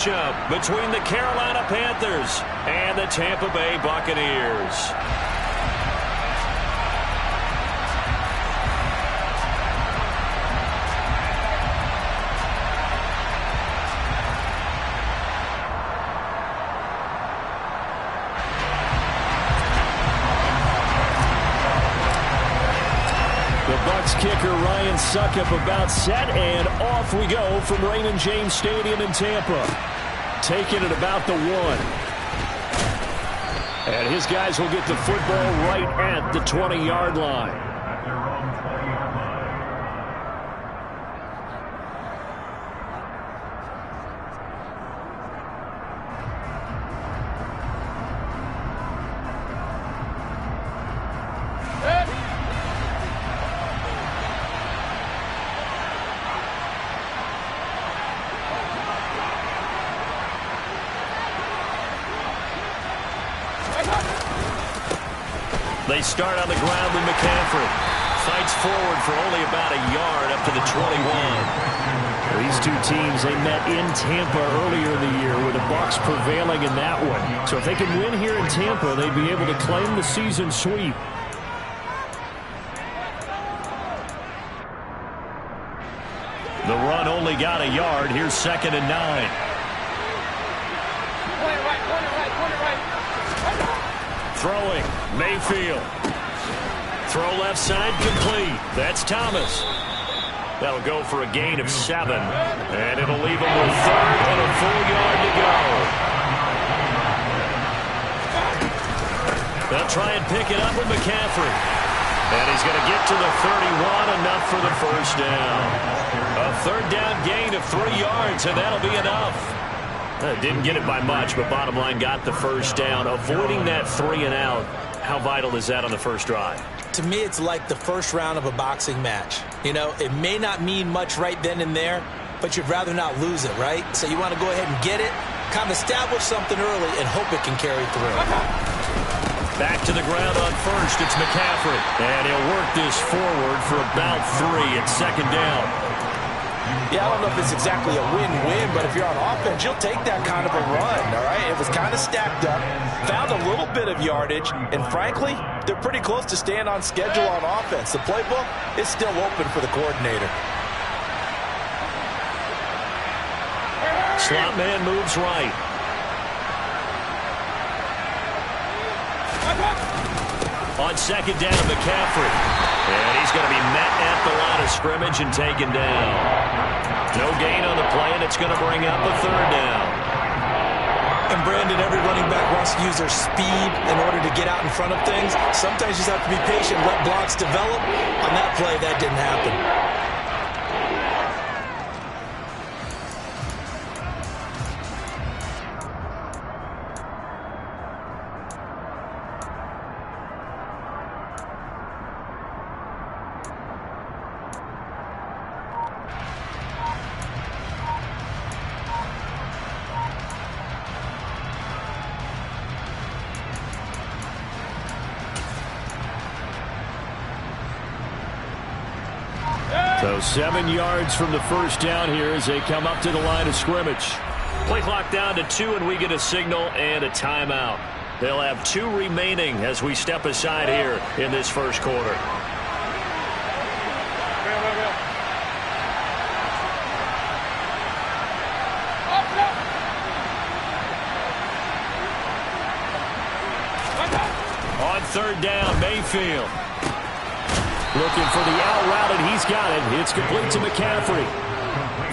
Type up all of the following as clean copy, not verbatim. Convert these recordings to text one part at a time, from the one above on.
Between the Carolina Panthers and the Tampa Bay Buccaneers. The Bucs kicker Ryan Succop about set, and off we go from Raymond James Stadium in Tampa. Taking it about the 1. And his guys will get the football right at the 20-yard line. They start on the ground with McCaffrey. Fights forward for only about a yard up to the 21. These two teams, they met in Tampa earlier in the year with the Bucs prevailing in that one. So if they can win here in Tampa, they'd be able to claim the season sweep. The run only got a yard. Here's 2nd and 9. Throwing, Mayfield. Throw left side complete. That's Thomas. That'll go for a gain of 7. And it'll leave him with 3rd and a full yard to go. They'll try and pick it up with McCaffrey. And he's going to get to the 31, enough for the first down. A 3rd down gain of 3 yards, and that'll be enough. Didn't get it by much, but bottom line got the first down. Avoiding that 3 and out, how vital is that on the first drive? To me, it's like the first round of a boxing match. You know, it may not mean much right then and there, but you'd rather not lose it, right? So you want to go ahead and get it, kind of establish something early, and hope it can carry through. Back to the ground on first, it's McCaffrey. And he'll work this forward for about 3 at 2nd down. Yeah, I don't know if it's exactly a win-win, but if you're on offense, you'll take that kind of a run, all right? It was kind of stacked up, found a little bit of yardage, and frankly, they're pretty close to staying on schedule on offense. The playbook is still open for the coordinator. Slot man moves right. On 2nd down, McCaffrey. And he's going to be met at the line of scrimmage and taken down. No gain on the play, and it's going to bring up a 3rd down. And Brandon, every running back wants to use their speed in order to get out in front of things. Sometimes you just have to be patient, let blocks develop. On that play, that didn't happen. So 7 yards from the first down here as they come up to the line of scrimmage. Play clock down to 2, and we get a signal and a timeout. They'll have 2 remaining as we step aside here in this first quarter. On 3rd down, Mayfield. Looking for the out route, and he's got it. It's complete to McCaffrey.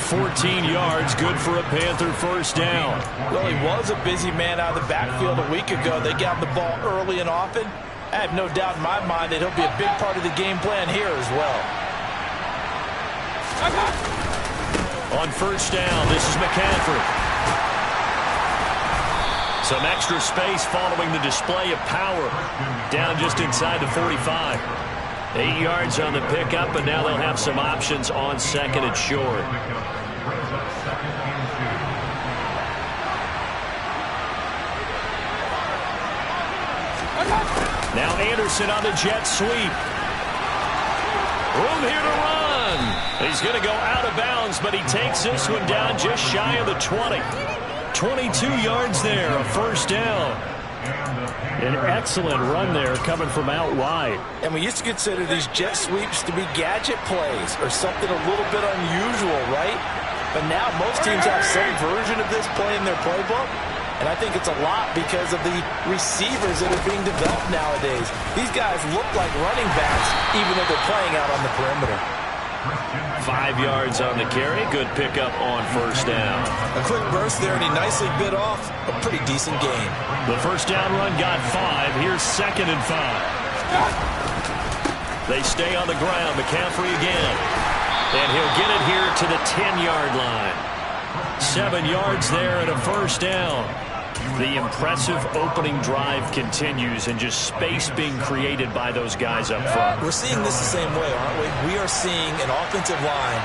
14 yards, good for a Panther first down. Well, he was a busy man out of the backfield a week ago. They got the ball early and often. I have no doubt in my mind that he'll be a big part of the game plan here as well. On first down, this is McCaffrey. Some extra space following the display of power. Down just inside the 45. 8 yards on the pickup, and now they'll have some options on 2nd and short. Now Anderson on the jet sweep. Room here to run. He's going to go out of bounds, but he takes this one down just shy of the 20. 22 yards there, a first down. An excellent run there coming from out wide. And we used to consider these jet sweeps to be gadget plays or something a little bit unusual, right? But now most teams have some version of this play in their playbook. And I think it's a lot because of the receivers that are being developed nowadays. These guys look like running backs even though they're playing out on the perimeter. 5 yards on the carry. Good pickup on first down. A quick burst there, and he nicely bit off a pretty decent gain. The first down run got 5. Here's 2nd and 5. They stay on the ground. McCaffrey again. And he'll get it here to the 10-yard line. 7 yards there and a first down. The impressive opening drive continues and just space being created by those guys up front. We're seeing this the same way, aren't we? We are seeing an offensive line,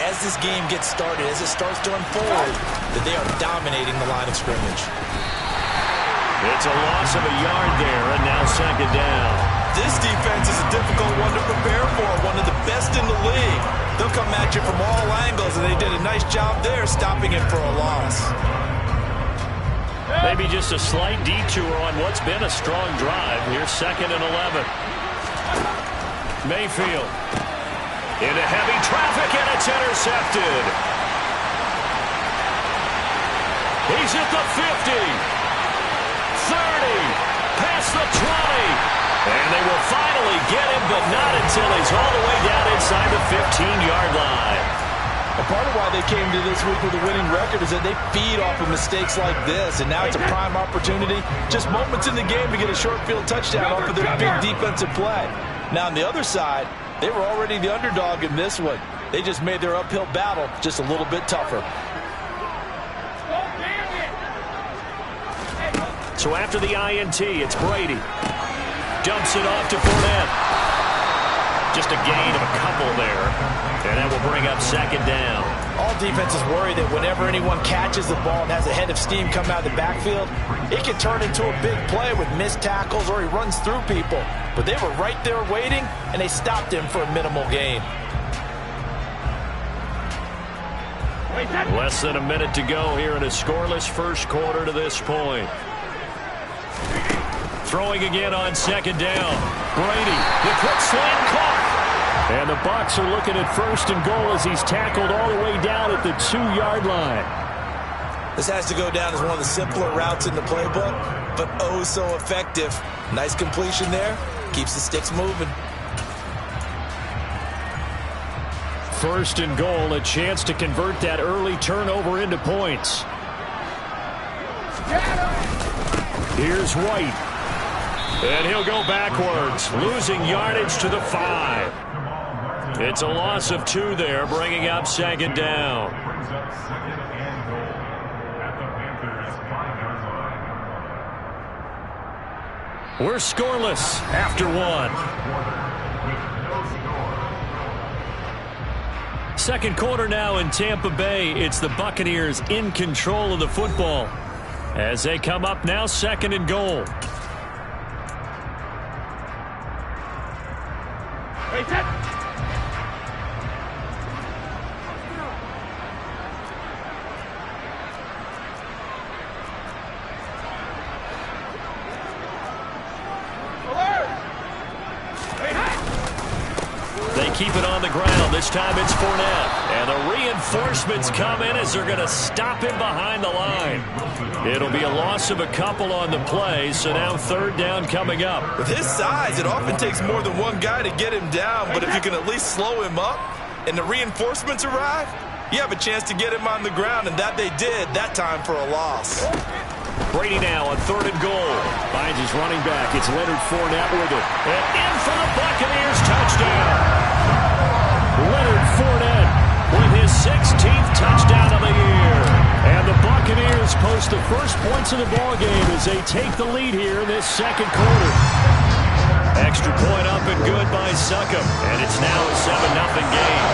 as this game gets started, as it starts to unfold, that they are dominating the line of scrimmage. It's a loss of a yard there, and now 2nd down. This defense is a difficult one to prepare for, one of the best in the league. They'll come at you from all angles, and they did a nice job there stopping it for a loss. Maybe just a slight detour on what's been a strong drive. Here's 2nd and 11. Mayfield into heavy traffic, and it's intercepted. He's at the 50, 30, past the 20. And they will finally get him, but not until he's all the way down inside the 15-yard line. A part of why they came to this week with a winning record is that they feed off of mistakes like this, and now it's a prime opportunity, just moments in the game to get a short field touchdown off of their big defensive play. Now, on the other side, they were already the underdog in this one. They just made their uphill battle just a little bit tougher. So after the INT, it's Brady. Dumps it off to Fournette. Just a gain of a couple there. And that will bring up 2nd down. All defenses worry that whenever anyone catches the ball and has a head of steam come out of the backfield, it can turn into a big play with missed tackles or he runs through people. But they were right there waiting, and they stopped him for a minimal gain. Less than a minute to go here in a scoreless first quarter to this point. Throwing again on 2nd down. Brady, the quick slant caught. And the Bucs are looking at 1st and goal as he's tackled all the way down at the 2-yard line. This has to go down as one of the simpler routes in the playbook, but oh so effective. Nice completion there. Keeps the sticks moving. 1st and goal, a chance to convert that early turnover into points. Here's White. And he'll go backwards, losing yardage to the 5. It's a loss of 2 there, bringing up 2nd down. We're scoreless after 1. 2nd quarter now in Tampa Bay. It's the Buccaneers in control of the football as they come up now 2nd and goal. Keep it on the ground. This time it's Fournette. And the reinforcements come in as they're going to stop him behind the line. It'll be a loss of a couple on the play, so now 3rd down coming up. With his size, it often takes more than one guy to get him down, but if you can at least slow him up and the reinforcements arrive, you have a chance to get him on the ground, and that they did that time for a loss. Brady now on 3rd and goal. Finds his running back. It's Leonard Fournette with it. And in for the Buccaneers touchdown. Leonard Fournette with his 16th touchdown of the year. And the Buccaneers post the first points of the ballgame as they take the lead here in this 2nd quarter. Extra point up and good by Succop. And it's now a 7-0 game.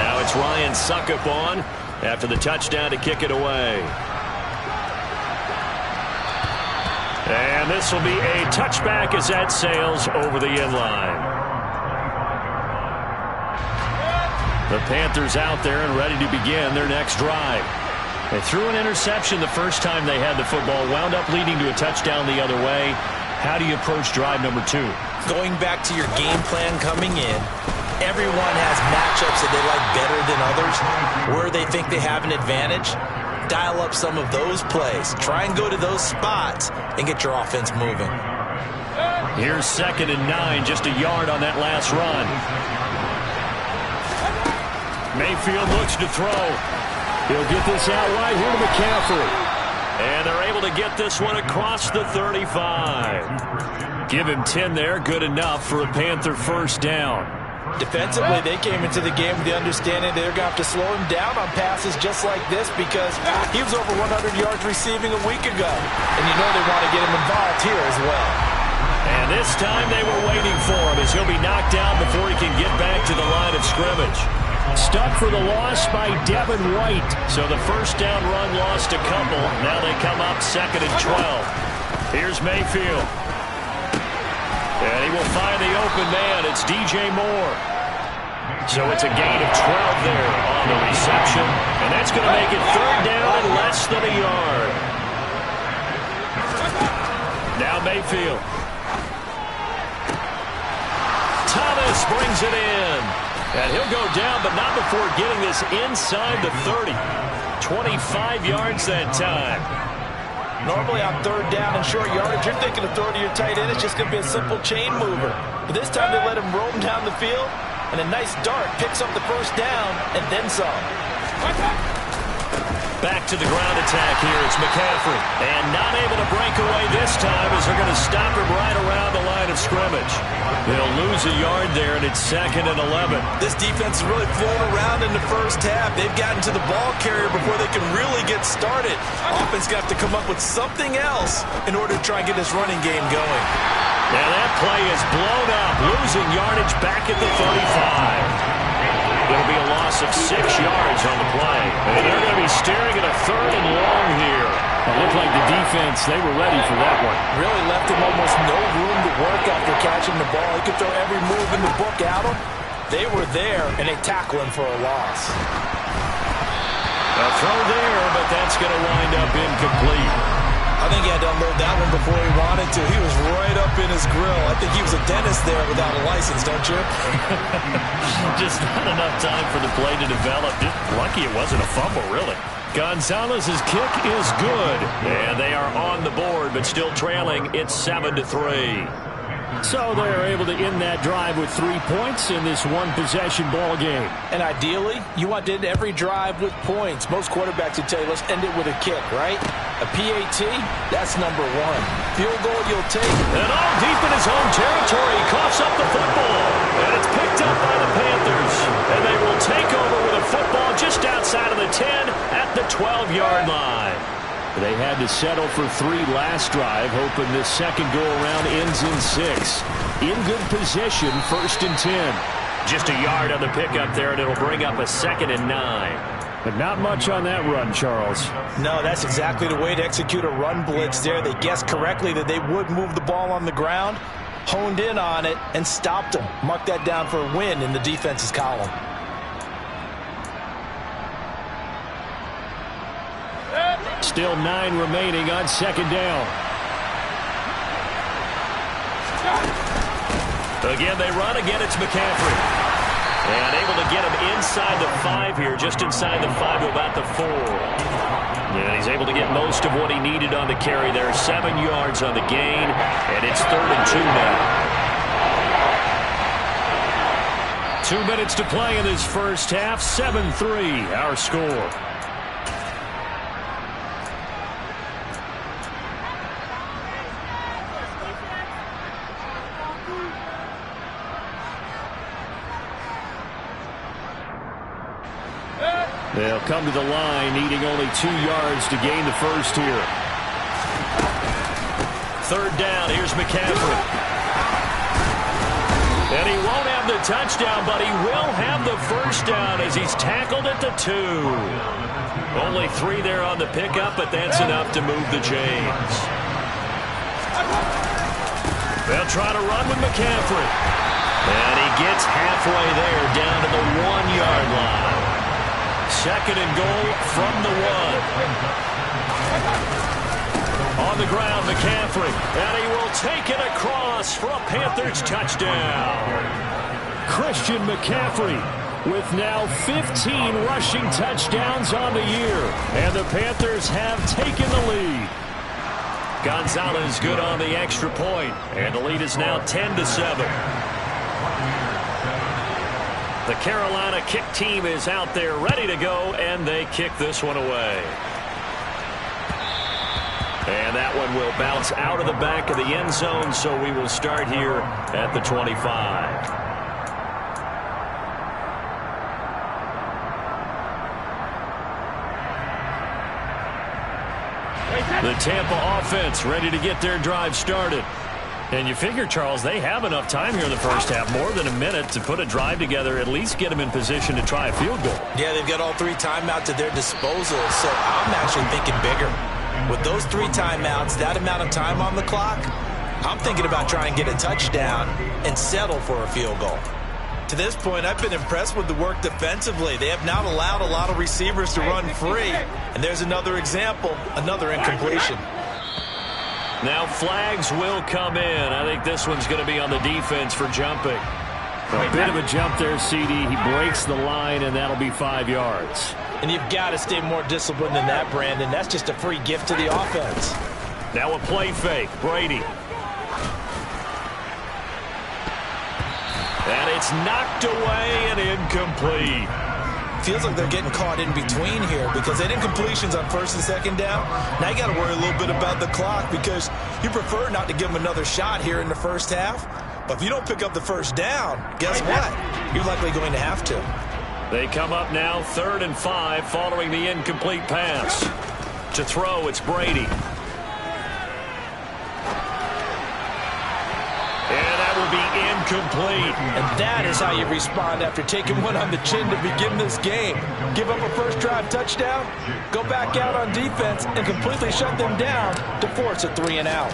Now it's Ryan Succop on after the touchdown to kick it away. And this will be a touchback as that sails over the end line. The Panthers out there and ready to begin their next drive. They threw an interception the first time they had the football, wound up leading to a touchdown the other way. How do you approach drive number 2? Going back to your game plan coming in, everyone has matchups that they like better than others, where they think they have an advantage. Dial up some of those plays. Try and go to those spots and get your offense moving. Here's 2nd and 9, just a yard on that last run. Mayfield looks to throw. He'll get this out right here to McCaffrey. And they're able to get this one across the 35. Give him 10 there, good enough for a Panther first down. Defensively, they came into the game with the understanding they're going to have to slow him down on passes just like this because he was over 100 yards receiving a week ago. And you know they want to get him involved here as well. And this time they were waiting for him as he'll be knocked down before he can get back to the line of scrimmage. Stuck for the loss by Devin White. So the first down run lost a couple. Now they come up 2nd and 12. Here's Mayfield. And he will find the open man. It's DJ Moore. So it's a gain of 12 there on the reception. And that's going to make it 3rd down and less than a yard. Now Mayfield. Thomas brings it in. And he'll go down, but not before getting this inside the 30. 25 yards that time. Normally on 3rd down and short yardage, you're thinking of throwing to your tight end. It's just going to be a simple chain mover. But this time they let him roam down the field, and a nice dart picks up the first down and then some. Back to the ground attack here. It's McCaffrey. And not able to break away this time as they're going to stop him right around the line of scrimmage. They'll lose a yard there, and it's 2nd and 11. This defense is really flown around in the first half. They've gotten to the ball carrier before they can really get started. Offense got to come up with something else in order to try and get this running game going. Now that play is blown up, losing yardage back at the 35. It'll be a loss of 6 yards on the play. And they're going to be staring at a 3rd and long here. It looked like the defense, they were ready for that one. Really left him almost no room to work after catching the ball. He could throw every move in the book at him. They were there, and they tackle him for a loss. A throw there, but that's going to wind up incomplete. I think he had to unload that one before he wanted to. He was right up in his grill. I think he was a dentist there without a license, don't you? Just not enough time for the play to develop. Lucky it wasn't a fumble, really. Gonzalez's kick is good. And they are on the board, but still trailing. It's 7-3. So they're able to end that drive with 3 points in this one-possession ball game. And ideally, you want to end every drive with points. Most quarterbacks would tell you, let's end it with a kick, right? A PAT, that's number 1. Field goal you'll take. And all deep in his own territory, he coughs up the football. And it's picked up by the Panthers. And they will take over with a football just outside of the 10 at the 12-yard line. They had to settle for 3 last drive, hoping this second go-around ends in 6. In good position, 1st and 10. Just a yard on the pickup there, and it'll bring up a 2nd and 9. But not much on that run, Charles. No, that's exactly the way to execute a run blitz there. They guessed correctly that they would move the ball on the ground, honed in on it, and stopped them. Mark that down for a win in the defense's column. Still 9 remaining on 2nd down. Again, they run. Again, it's McCaffrey. And able to get him inside the 5 here, just inside the 5 to about the 4. And he's able to get most of what he needed on the carry there. 7 yards on the gain, and it's 3rd and 2 now. 2 minutes to play in this first half. 7-3, our score. They'll come to the line, needing only 2 yards to gain the first here. 3rd down, here's McCaffrey. And he won't have the touchdown, but he will have the first down as he's tackled at the 2. Only 3 there on the pickup, but that's enough to move the chains. They'll try to run with McCaffrey. And he gets halfway there, down to the 1-yard line. Second and goal from the 1. On the ground, McCaffrey. And he will take it across for a Panthers touchdown. Christian McCaffrey with now 15 rushing touchdowns on the year. And the Panthers have taken the lead. Gonzalez good on the extra point. And the lead is now 10-7. The Carolina kick team is out there ready to go, and they kick this one away. And that one will bounce out of the back of the end zone, so we will start here at the 25. The Tampa offense ready to get their drive started. And you figure, Charles, they have enough time here in the first half, more than a minute, to put a drive together, at least get them in position to try a field goal. Yeah, they've got all 3 timeouts at their disposal, so I'm actually thinking bigger. With those 3 timeouts, that amount of time on the clock, I'm thinking about trying to get a touchdown and settle for a field goal. To this point, I've been impressed with the work defensively. They have not allowed a lot of receivers to run free. And there's another example, another incompletion. Now flags will come in. I think this one's going to be on the defense for jumping. A bit of a jump there, CD. He breaks the line, and that'll be 5 yards. And you've got to stay more disciplined than that, Brandon. That's just a free gift to the offense. Now a play fake. Brady. And it's knocked away and incomplete. Feels like they're getting caught in between here because they didn't completions on first and second down. Now you got to worry a little bit about the clock because you prefer not to give them another shot here in the first half. But if you don't pick up the first down, guess what? You're likely going to have to. They come up now 3rd and 5 following the incomplete pass. To throw, it's Brady. And that will be incomplete. And that is how you respond after taking one on the chin to begin this game. Give up a first drive touchdown, go back out on defense, and completely shut them down to force a 3-and-out.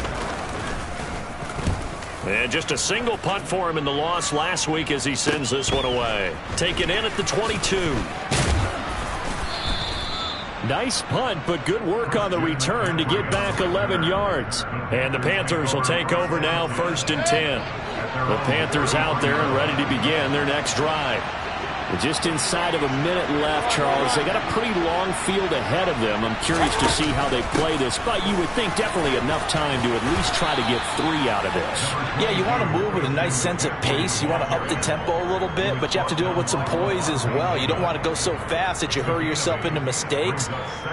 And just a single punt for him in the loss last week as he sends this one away. Taken in at the 22. Nice punt, but good work on the return to get back 11 yards. And the Panthers will take over now, 1st and 10. The Panthers out there and ready to begin their next drive. Just inside of a minute left, Charles. They got a pretty long field ahead of them. I'm curious to see how they play this, but you would think definitely enough time to at least try to get 3 out of this. Yeah, you want to move with a nice sense of pace. You want to up the tempo a little bit, but you have to do it with some poise as well. You don't want to go so fast that you hurry yourself into mistakes.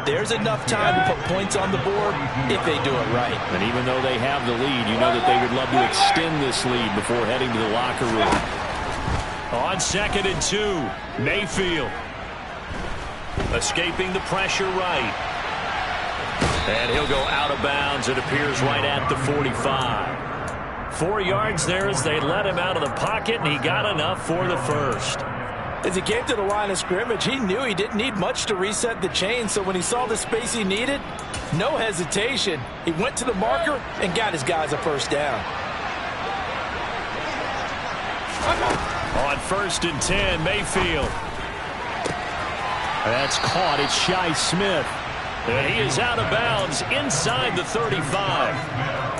There's enough time to put points on the board if they do it right. And even though they have the lead, you know that they would love to extend this lead before heading to the locker room. On 2nd and 2, Mayfield. Escaping the pressure right. And he'll go out of bounds. It appears right at the 45. 4 yards there as they let him out of the pocket, and he got enough for the first. As he came to the line of scrimmage, he knew he didn't need much to reset the chain, so when he saw the space he needed, no hesitation. He went to the marker and got his guys a first down. On 1st and 10, Mayfield. That's caught. It's Shi Smith. And he is out of bounds inside the 35.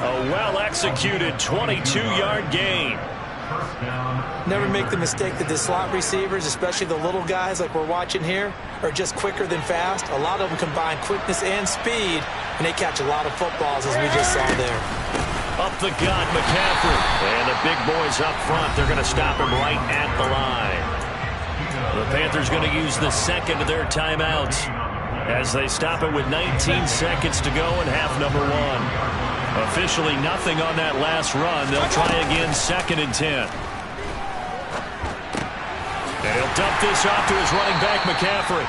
A well-executed 22-yard gain. Never make the mistake that the slot receivers, especially the little guys like we're watching here, are just quicker than fast. A lot of them combine quickness and speed, and they catch a lot of footballs, as we just saw there. Up the gut, McCaffrey. And the big boys up front, they're going to stop him right at the line. The Panthers going to use the second of their timeouts as they stop it with 19 seconds to go in half number 1. Officially nothing on that last run. They'll try again 2nd and 10. And he'll dump this off to his running back, McCaffrey.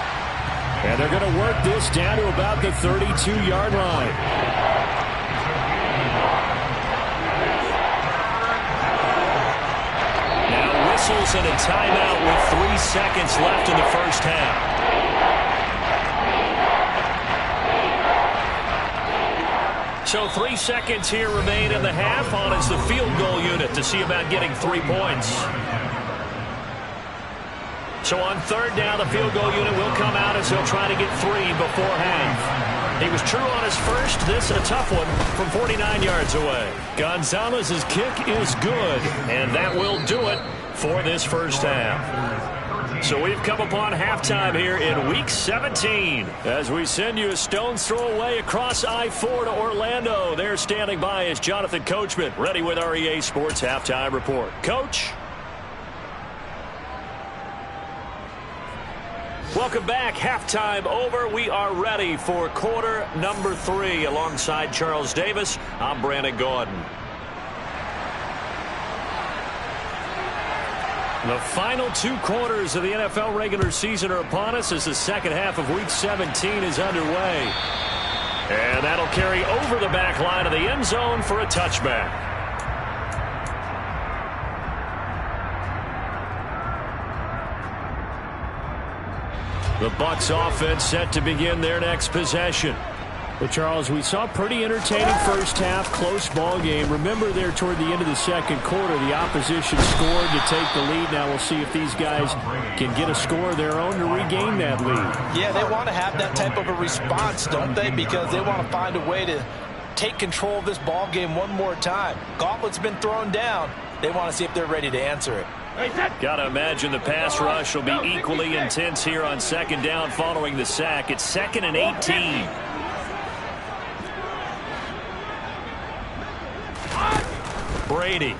And they're going to work this down to about the 32-yard line. Whistles and a timeout with 3 seconds left in the first half. So 3 seconds here remain in the half. On is the field goal unit to see about getting 3 points. So on third down, the field goal unit will come out as he'll try to get 3 before half. He was true on his first. This a tough one from 49 yards away. Gonzalez's kick is good, and that will do it for this first half. So we've come upon halftime here in Week 17 as we send you a stone's throw away across I-4 to Orlando. There standing by is Jonathan Coachman, ready with our EA Sports Halftime Report. Coach? Welcome back. Halftime over. We are ready for quarter number 3. Alongside Charles Davis, I'm Brandon Gaudin. The final 2 quarters of the NFL regular season are upon us as the second half of Week 17 is underway. And that'll carry over the back line of the end zone for a touchback. The Bucs offense set to begin their next possession. Well, Charles, we saw a pretty entertaining first half, close ball game. Remember there toward the end of the second quarter, the opposition scored to take the lead. Now we'll see if these guys can get a score of their own to regain that lead. Yeah, they want to have that type of a response, don't they? Because they want to find a way to take control of this ball game one more time. Gauntlet's been thrown down. They want to see if they're ready to answer it. Got to imagine the pass rush will be equally intense here on second down following the sack. It's 2nd and 18. Brady.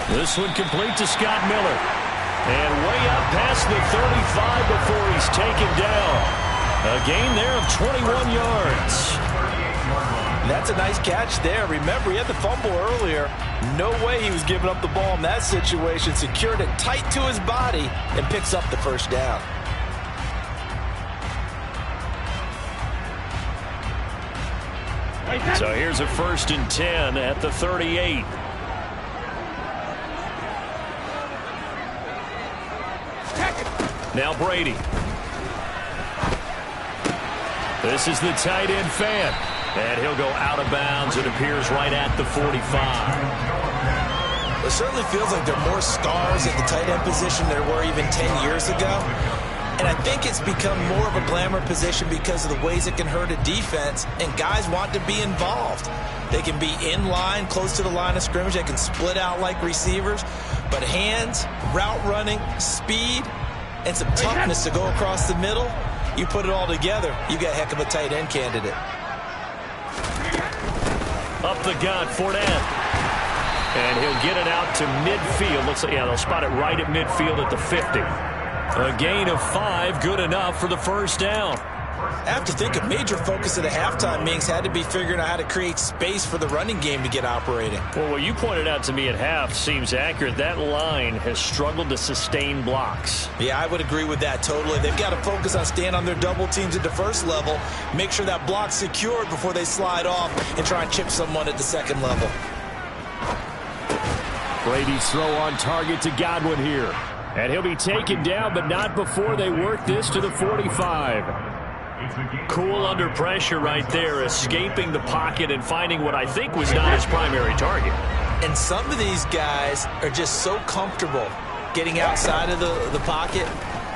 This one complete to Scott Miller. And way up past the 35 before he's taken down. A gain there of 21 yards. That's a nice catch there. Remember, he had the fumble earlier. No way he was giving up the ball in that situation. Secured it tight to his body and picks up the first down. So here's a 1st and 10 at the 38. Now Brady. This is the tight end fan. And he'll go out of bounds. It appears right at the 45. It certainly feels like there are more stars at the tight end position than there were even 10 years ago. And I think it's become more of a glamour position because of the ways it can hurt a defense, and guys want to be involved. They can be in line, close to the line of scrimmage. They can split out like receivers. But hands, route running, speed, and some toughness to go across the middle, you put it all together, you got a heck of a tight end candidate. Up the gun, Fournette. And he'll get it out to midfield. Looks like, yeah, they'll spot it right at midfield at the 50. A gain of 5, good enough for the first down. I have to think a major focus of the halftime meetings had to be figuring out how to create space for the running game to get operating. Well, what you pointed out to me at half seems accurate. That line has struggled to sustain blocks. Yeah, I would agree with that totally. They've got to focus on staying on their double teams at the first level, make sure that block's secured before they slide off and try and chip someone at the second level. Brady's throw on target to Godwin here. And he'll be taken down, but not before they work this to the 45. Cool under pressure right there, escaping the pocket and finding what I think was not his primary target. And some of these guys are just so comfortable getting outside of the pocket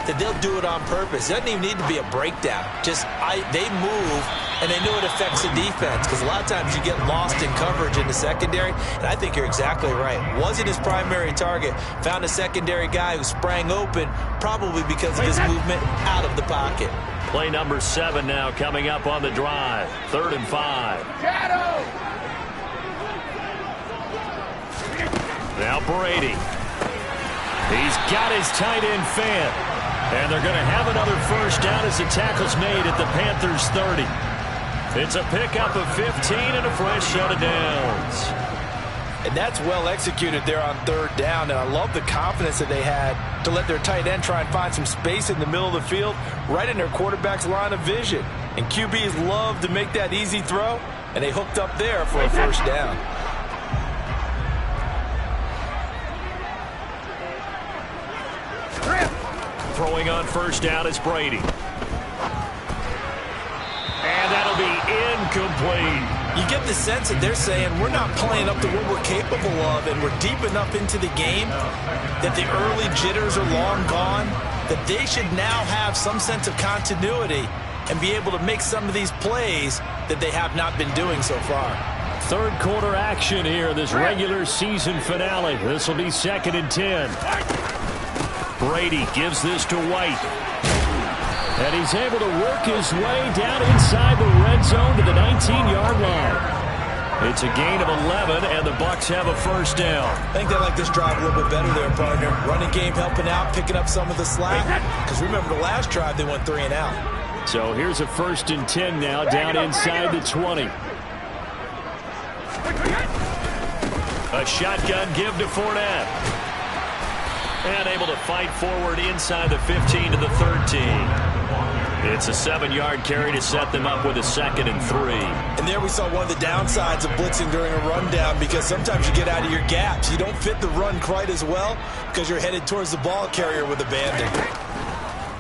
that they'll do it on purpose. It doesn't even need to be a breakdown. Just they move, and they know it affects the defense because a lot of times you get lost in coverage in the secondary, and I think you're exactly right. Wasn't his primary target. Found a secondary guy who sprang open, probably because of his movement out of the pocket. Play number 7 now coming up on the drive. 3rd and 5. Now Brady. He's got his tight end fan. And they're going to have another first down as the tackle's made at the Panthers' 30. It's a pickup of 15 and a fresh set of downs. And that's well executed there on 3rd down. And I love the confidence that they had to let their tight end try and find some space in the middle of the field, right in their quarterback's line of vision. And QBs love to make that easy throw, and they hooked up there for a first down. Throwing on first down is Brady. incomplete. You get the sense that they're saying we're not playing up to what we're capable of, and we're deep enough into the game that the early jitters are long gone, that they should now have some sense of continuity and be able to make some of these plays that they have not been doing so far. Third quarter action here, this regular season finale. This will be 2nd and 10. Brady gives this to White. And he's able to work his way down inside the red zone to the 19-yard line. It's a gain of 11, and the Bucs have a first down. I think they like this drive a little bit better there, partner. Running game helping out, picking up some of the slack. Because remember the last drive, they went 3 and out. So here's a 1st and 10 now, down inside the 20. A shotgun give to Fournette. And able to fight forward inside the 15 to the 13. It's a 7-yard carry to set them up with a 2nd and 3. And there we saw one of the downsides of blitzing during a rundown, because sometimes you get out of your gaps. You don't fit the run quite as well because you're headed towards the ball carrier with abandon.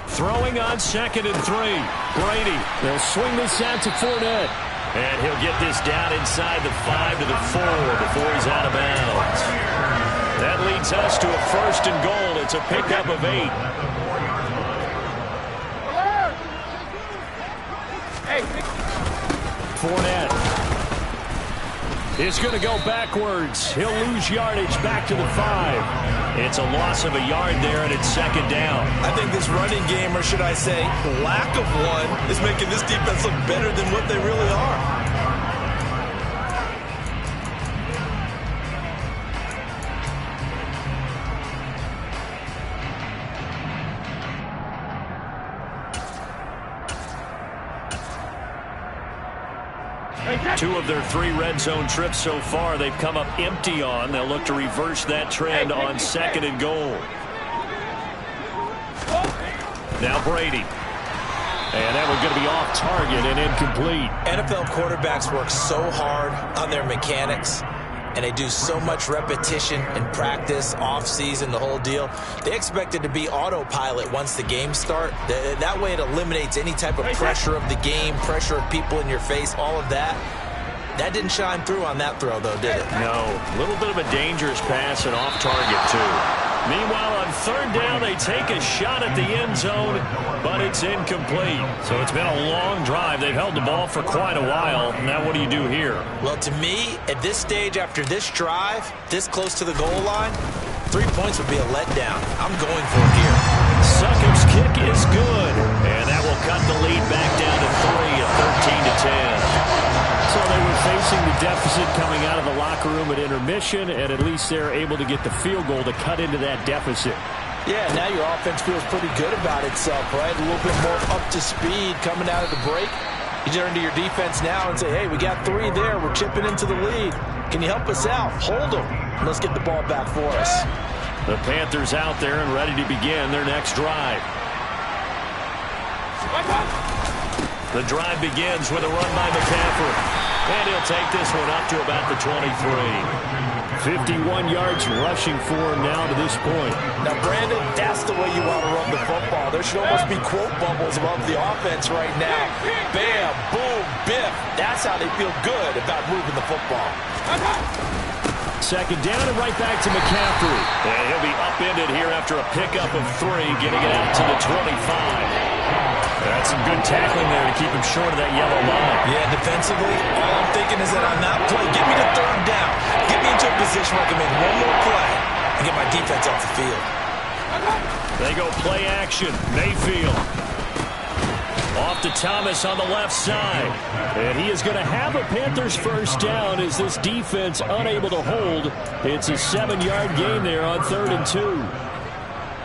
Throwing on 2nd and 3. Brady. They'll swing this out to Fournette. And he'll get this down inside the 5 to the 4 before he's out of bounds. That leads us to a 1st and goal. It's a pickup of 8. Fournette is going to go backwards. He'll lose yardage back to the 5. It's a loss of a yard there, and it's 2nd down. I think this running game, or should I say lack of one, is making this defense look better than what they really are. Two of their 3 red zone trips so far, they've come up empty on. They'll look to reverse that trend on 2nd and goal. Now Brady. And that one's going to be off target and incomplete. NFL quarterbacks work so hard on their mechanics, and they do so much repetition and practice, off-season, the whole deal. They expect it to be autopilot once the games start. That way it eliminates any type of pressure of the game, pressure of people in your face, all of that. That didn't shine through on that throw, though, did it? No. A little bit of a dangerous pass and off target, too. Meanwhile, on 3rd down, they take a shot at the end zone, but it's incomplete. So it's been a long drive. They've held the ball for quite a while. Now what do you do here? Well, to me, at this stage, after this drive, this close to the goal line, 3 points would be a letdown. I'm going for it here. Succop's kick is good, and that will cut the lead back down to 3 at 13-10. So they were facing the deficit coming out of the locker room at intermission, and at least they're able to get the field goal to cut into that deficit. Yeah, now your offense feels pretty good about itself, right? A little bit more up to speed coming out of the break. You turn to your defense now and say, hey, we got 3 there. We're chipping into the lead. Can you help us out? Hold them. Let's get the ball back for us. The Panthers out there and ready to begin their next drive. The drive begins with a run by McCaffrey. And he'll take this one up to about the 23. 51 yards rushing for him now to this point. Now, Brandon, that's the way you want to run the football. There should almost be quote bubbles above the offense right now. Bam, boom, biff. That's how they feel good about moving the football. 2nd down and right back to McCaffrey. And he'll be upended here after a pickup of 3, getting it out to the 25. That's some good tackling there to keep him short of that yellow line. Yeah, defensively, all I'm thinking is that on that play, get me to 3rd down. Get me into a position where I can make one more play and get my defense off the field. They go play action. Mayfield. Off to Thomas on the left side. And he is going to have a Panthers first down as this defense unable to hold. It's a 7-yard gain there on 3rd and 2.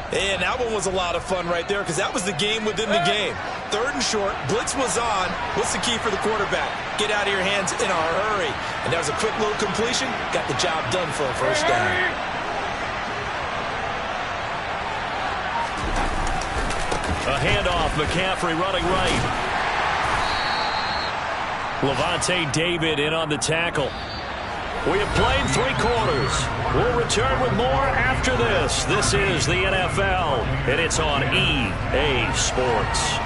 And that one was a lot of fun right there because that was the game within the game. 3rd and short, blitz was on. What's the key for the quarterback? Get out of your hands in a hurry. And that was a quick little completion. Got the job done for a first down. A handoff, McCaffrey running right. Lavonte David in on the tackle. We have played 3 quarters. We'll return with more after this. This is the NFL, and it's on EA Sports.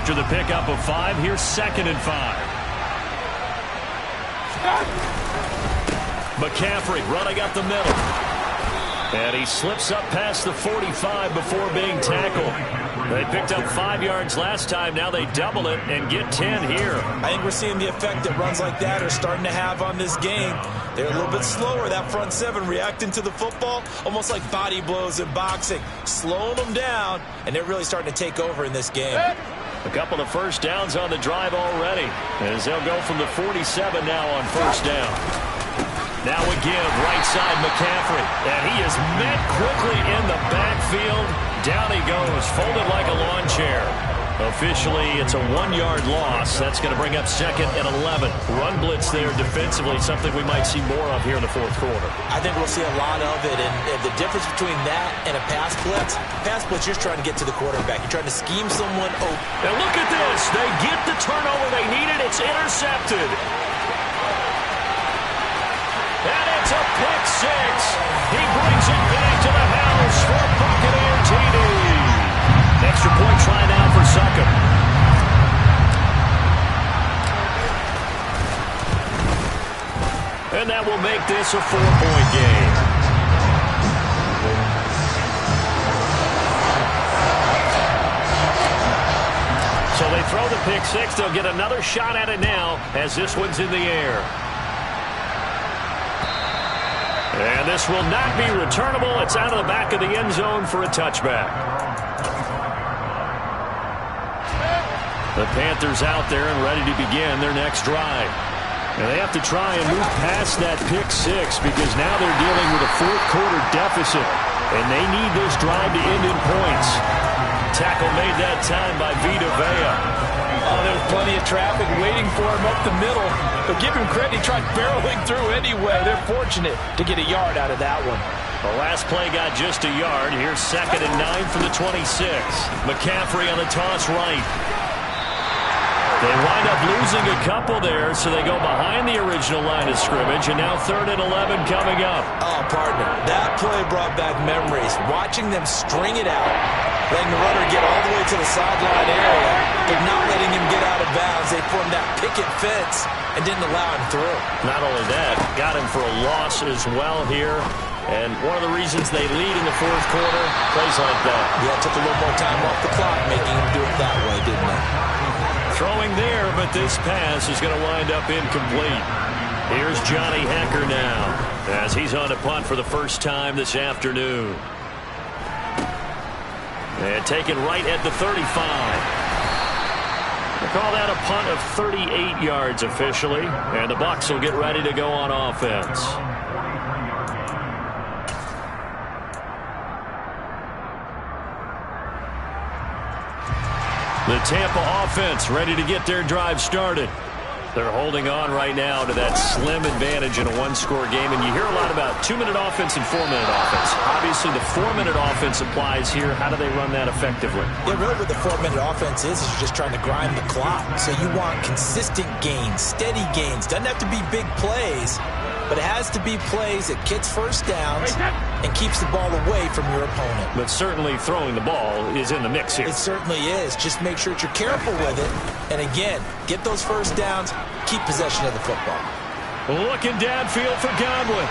After the pickup of 5, here's 2nd and 5. McCaffrey running up the middle. And he slips up past the 45 before being tackled. They picked up 5 yards last time. Now they double it and get 10 here. I think we're seeing the effect that runs like that are starting to have on this game. They're a little bit slower, that front 7, reacting to the football, almost like body blows in boxing, slowing them down, and they're really starting to take over in this game. A couple of first downs on the drive already, as they'll go from the 47 now on first down. Now we give right side McCaffrey, and he is met quickly in the backfield. Down he goes, folded like a lawn chair. Officially, it's a 1-yard loss. That's going to bring up 2nd and 11. Run blitz there defensively, something we might see more of here in the 4th quarter. I think we'll see a lot of it, and the difference between that and a pass blitz, you're trying to get to the quarterback. You're trying to scheme someone open. And look at this. They get the turnover they needed. It's intercepted. And it's a pick 6. He brings it back to the house for Buccaneer TD. Extra point try now for Succop. And that will make this a 4-point game. So they throw the pick 6. They'll get another shot at it now as this one's in the air. And this will not be returnable. It's out of the back of the end zone for a touchback. The Panthers out there and ready to begin their next drive. And they have to try and move past that pick 6 because now they're dealing with a 4th quarter deficit. And they need this drive to end in points. Tackle made that time by Vita Vea. Oh, there's plenty of traffic waiting for him up the middle. But give him credit, he tried barreling through anyway. They're fortunate to get a yard out of that one. The last play got just a yard. Here's 2nd and 9 from the 26. McCaffrey on the toss right. They wind up losing a couple there, so they go behind the original line of scrimmage, and now 3rd and 11 coming up. Oh, partner, that play brought back memories. Watching them string it out, letting the runner get all the way to the sideline area, but not letting him get out of bounds. They formed that picket fence and didn't allow him through. Not only that, got him for a loss as well here. And one of the reasons they lead in the 4th quarter, plays like that. Yeah, took a little more time off the clock, making him do it that way, didn't they? Throwing there, but this pass is going to wind up incomplete. Here's Johnny Hekker now, as he's on a punt for the first time this afternoon. And taken right at the 35. They call that a punt of 38 yards officially, and the Bucs will get ready to go on offense. The Tampa offense ready to get their drive started. They're holding on right now to that slim advantage in a 1-score game, and you hear a lot about 2-minute offense and 4-minute offense. Obviously, the 4-minute offense applies here. How do they run that effectively? Yeah, really what the 4-minute offense is you're just trying to grind the clock. So you want consistent gains, steady gains. Doesn't have to be big plays, but it has to be plays that gets first downs and keeps the ball away from your opponent. But certainly throwing the ball is in the mix here. It certainly is. Just make sure that you're careful with it. And again, get those first downs, keep possession of the football. Looking downfield for Godwin.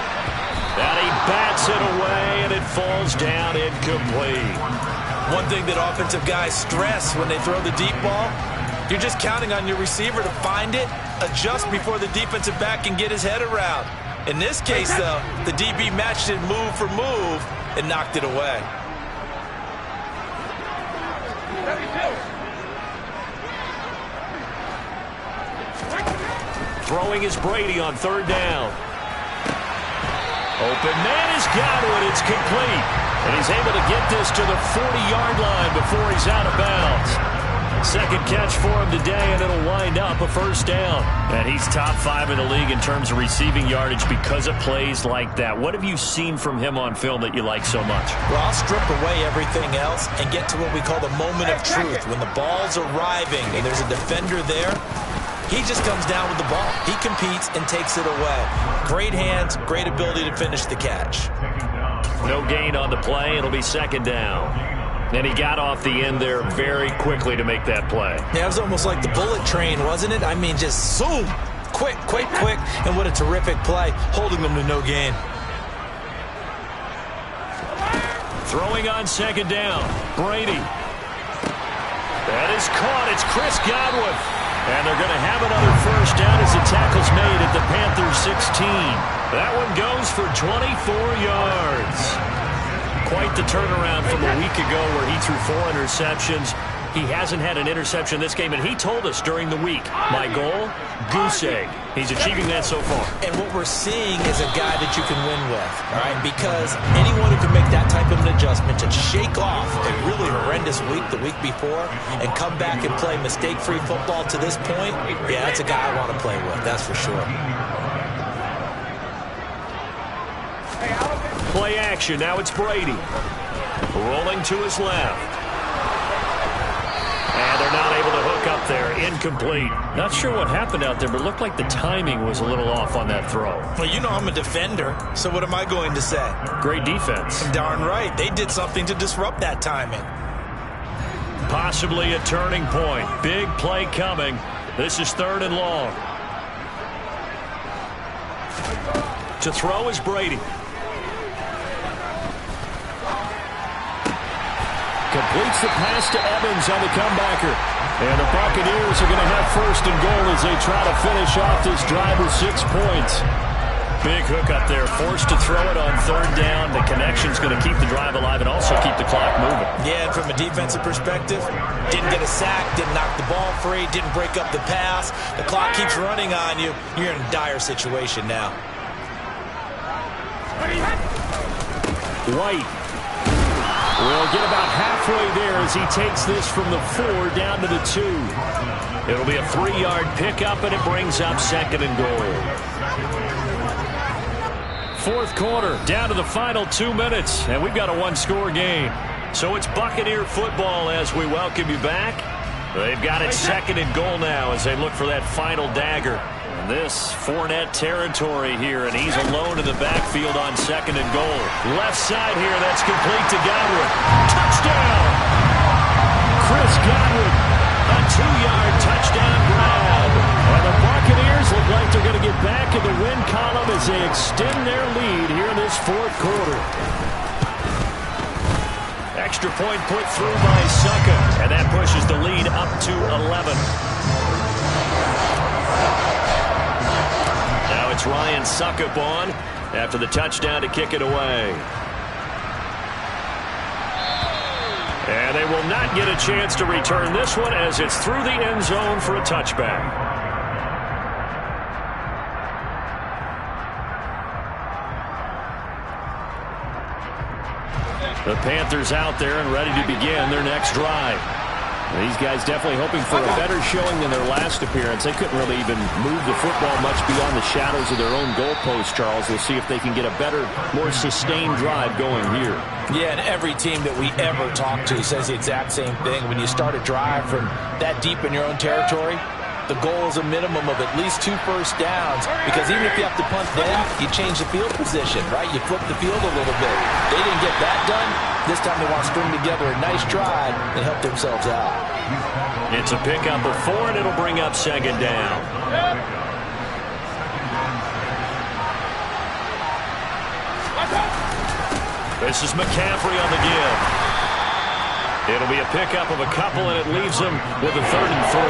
And he bats it away, and it falls down incomplete. One thing that offensive guys stress when they throw the deep ball, you're just counting on your receiver to find it, adjust before the defensive back can get his head around. In this case, though, the DB matched it move for move and knocked it away. Throwing is Brady on 3rd down. Open man is Godwin. It's complete. And he's able to get this to the 40-yard line before he's out of bounds. Second catch for him today, and it'll wind up a first down. And he's top 5 in the league in terms of receiving yardage because of plays like that. What have you seen from him on film that you like so much? Well, I'll strip away everything else and get to what we call the moment of truth. When the ball's arriving and there's a defender there, he just comes down with the ball. He competes and takes it away. Great hands, great ability to finish the catch. No gain on the play. It'll be 2nd down. And he got off the end there very quickly to make that play. Yeah, it was almost like the bullet train, wasn't it? I mean, just zoom. Quick, quick, quick. And what a terrific play, holding them to no gain. Throwing on second down. Brady. That is caught. It's Chris Godwin. And they're going to have another first down as the tackle's made at the Panthers 16. That one goes for 24 yards. Quite the turnaround from a week ago where he threw 4 interceptions. He hasn't had an interception this game, and he told us during the week, my goal, goose egg. He's achieving that so far. And what we're seeing is a guy that you can win with, all right? Because anyone who can make that type of an adjustment to shake off a really horrendous week the week before and come back and play mistake-free football to this point, yeah, that's a guy I want to play with, that's for sure. Play action. Now it's Brady. Rolling to his left. And they're not able to hook up there. Incomplete. Not sure what happened out there, but it looked like the timing was a little off on that throw. Well, you know I'm a defender, so what am I going to say? Great defense. Darn right. They did something to disrupt that timing. Possibly a turning point. Big play coming. This is 3rd and long. To throw is Brady. Completes the pass to Evans on the comebacker. And the Buccaneers are going to have 1st and goal as they try to finish off this drive with 6 points. Big hook up there. Forced to throw it on 3rd down. The connection's going to keep the drive alive and also keep the clock moving. Yeah, and from a defensive perspective, didn't get a sack, didn't knock the ball free, didn't break up the pass. The clock keeps running on you. You're in a dire situation now. White will get about halfway there as he takes this from the 4 down to the 2. It'll be a 3-yard pickup, and it brings up 2nd and goal. 4th quarter, down to the final 2 minutes, and we've got a 1-score game. So it's Buccaneer football as we welcome you back. They've got it 2nd and goal now as they look for that final dagger. This Fournette territory here, and he's alone in the backfield on 2nd and goal. Left side here, that's complete to Godwin. Touchdown! Chris Godwin, a 2-yard touchdown grab. And the Buccaneers look like they're going to get back in the win column as they extend their lead here in this 4th quarter. Extra point put through by Succa, and that pushes the lead up to 11. Now it's Ryan Suckup on after the touchdown to kick it away. And they will not get a chance to return this one as it's through the end zone for a touchback. The Panthers out there and ready to begin their next drive. These guys definitely hoping for a better showing than their last appearance. They couldn't really even move the football much beyond the shadows of their own goalpost, Charles. We'll see if they can get a better, more sustained drive going here. Yeah, and every team that we ever talk to says the exact same thing. When you start a drive from that deep in your own territory, the goal is a minimum of at least 2 first downs, because even if you have to punt then, you change the field position, right? You flip the field a little bit. They didn't get that done. This time they want to string together a nice drive and help themselves out. It's a pickup of 4, and it'll bring up 2nd down. This is McCaffrey on the give. It'll be a pickup of a couple, and it leaves him with a 3rd and 3.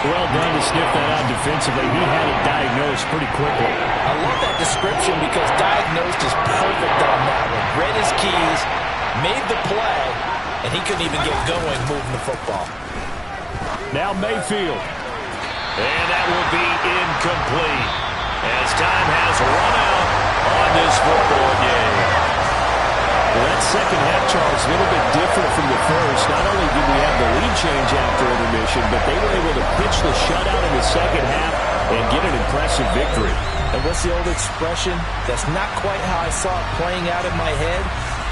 Well done to sniff that out defensively. He had it diagnosed pretty quickly. I love that description because diagnosed is perfect on that one. Read his keys, made the play, and he couldn't even get going moving the football. Now Mayfield. And that will be incomplete as time has run out on this football game. Well, that second half, Charles, a little bit different from the first. Not only did we have the lead change after intermission, but they were able to pitch the shutout in the second half and get an impressive victory. And what's the old expression? That's not quite how I saw it playing out in my head.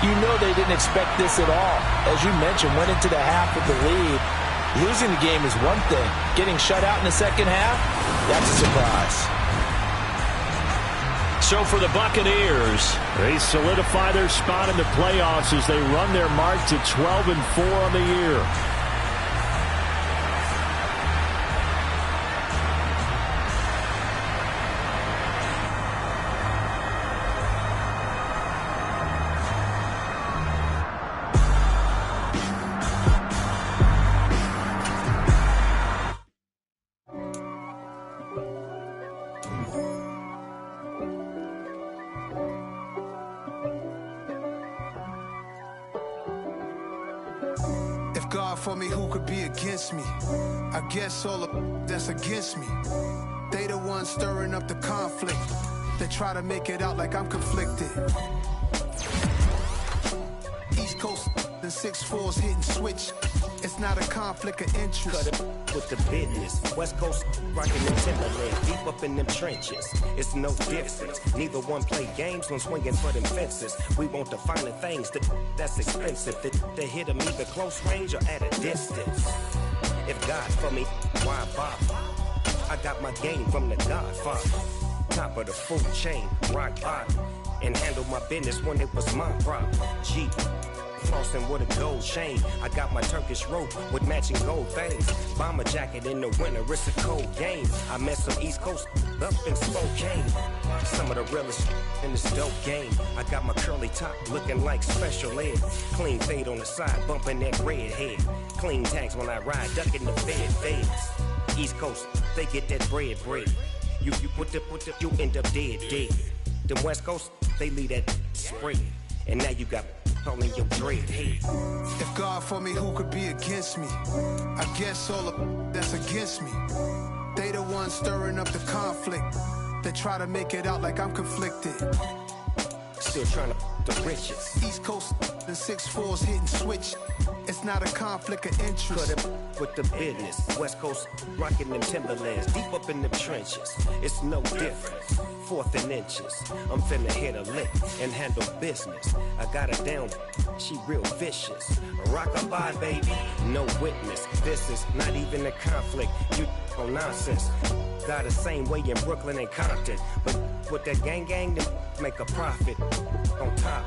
You know they didn't expect this at all. As you mentioned, went into the half with the lead. Losing the game is one thing. Getting shut out in the second half, that's a surprise. So for the Buccaneers, they solidify their spot in the playoffs as they run their mark to 12-4 on the year. God for me, who could be against me? I guess all of that's against me. They the ones stirring up the conflict. They try to make it out like I'm conflicted. East Coast and 6'4's hitting switch. It's not a conflict of interest. Cut it with the business. West Coast rocking them Timberlands, deep up in them trenches. It's no difference. Neither one play games when swinging for them fences. We want the finer things that's expensive. That hit them either close range or at a distance. If God for me, why bother? I got my game from the Godfather. Top of the food chain, rock bottom. And handle my business when it was my problem. G. Flossing with a gold chain. I got my Turkish rope with matching gold things. Bomber jacket in the winter, it's a cold game. I met some East Coast up in Spokane. Some of the realest in this dope game. I got my curly top looking like special ed. Clean fade on the side, bumping that red head. Clean tags when I ride, ducking the feds. East Coast, they get that bread. You you end up dead. Them West Coast, they leave that spread. And now you got calling your dread head. If God for me, who could be against me? I guess all of that's against me. They the ones stirring up the conflict. They try to make it out like I'm conflicted. Still trying to the riches. East Coast and 6'4's hitting switch. It's not a conflict of interest. Cut it with the business. West Coast rocking them Timberlands, deep up in them trenches. It's no difference. 4th and inches. I'm finna hit a lick and handle business. I got her down, she real vicious. Rock-a-bye, baby, no witness. This is not even a conflict. You on nonsense. Got the same way in Brooklyn and Compton. But with that gang, they make a profit. On top,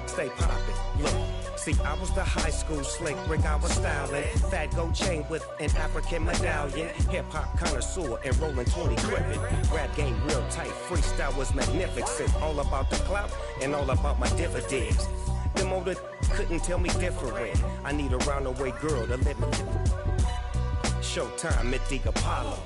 stay poppin'. Look. See, I was the high school slick Rick, I was styling. Fat gold chain with an African medallion. Hip-hop connoisseur and rolling 20 crippin'. Rap game real tight, freestyle was magnificent. All about the clout and all about my dividends. Them older couldn't tell me different. I need a roundaway girl to let me. Showtime at the Apollo.